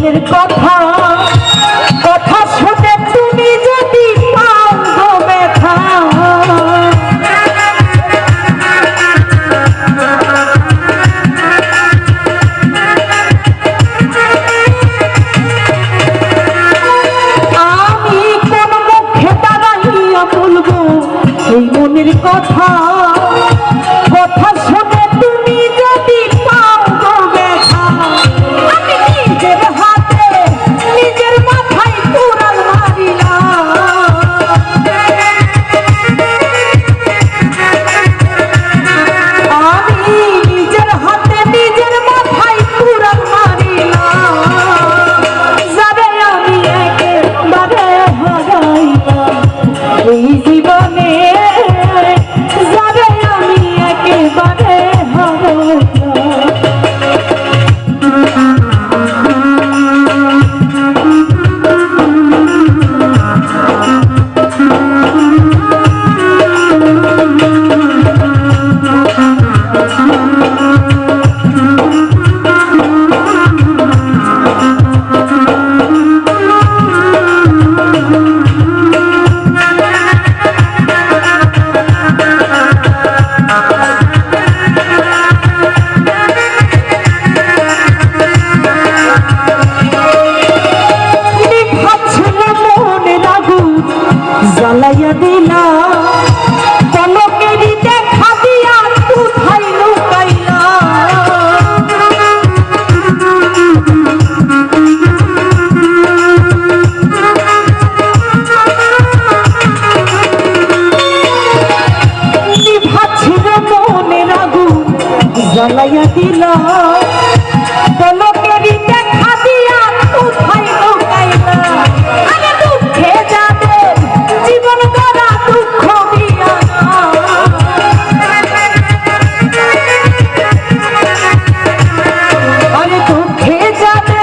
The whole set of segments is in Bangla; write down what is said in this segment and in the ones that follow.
মনের কথা কথা শুনে তুমি যদি পাও গো ব্যথা আমি কোন মুখে দাঁড়াইয়া বলবো এই মনের কথা কথা শুনে তুমি যদি পাও গো ব্যথা আমি নিজের হাতে নিজের মাথায় কুড়াল মারিলাম আমি নিজের হাতে নিজের মাথায় কুড়াল মারিলাম যাবে আমি একেবারে হারাইলাম এই জীবনে যাবে আমি একেবারে হারাইলাম জ্বালাইয়া দিলা পলকেরই দেখা দিয়া কোথায় লুকাইলা নিভাছিল মনের আগুন জ্বালাইয়া দিলা পলকেরই দেখা দিয়া কোথায় লুকাইলা আরে দুঃখে যাবে জীবন করা দুঃখ দিয়া আরে দুঃখে যাবে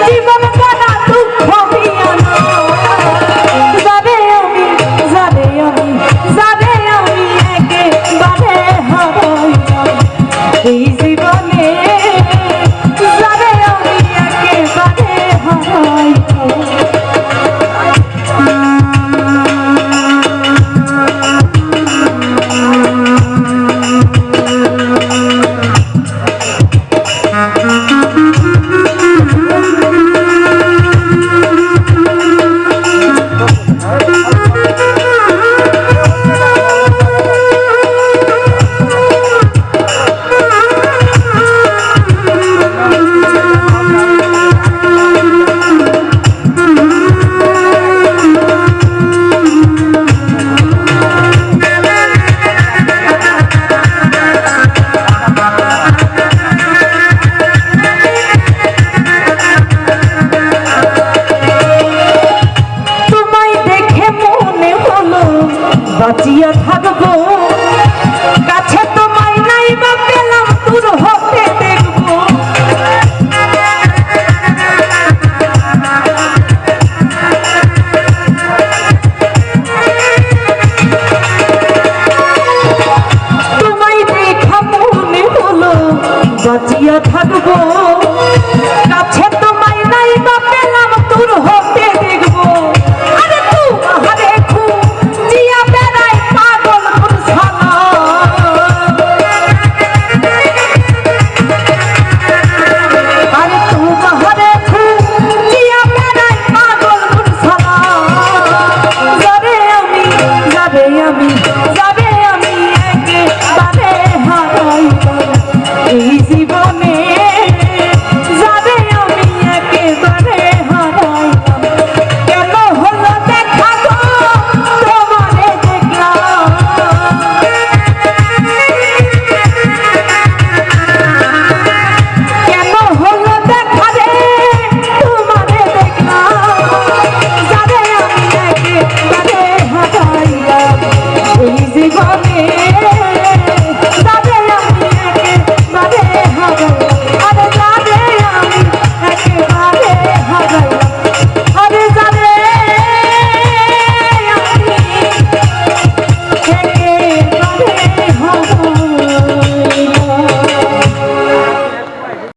জীবন করা দুঃখ দিয়া যাবে আমি যাবে আমি যাবে আমি একেবারে হারাইলাম এই জীবনে যাবে আমি একেবারে হারাইলাম বাঁচিয়া থাকবো কাছে তোমায় নাই বা পেলাম দূর হতে দেখবো তোমায় দেখা মনে হলো বাঁচিয়া থাকবো কাছে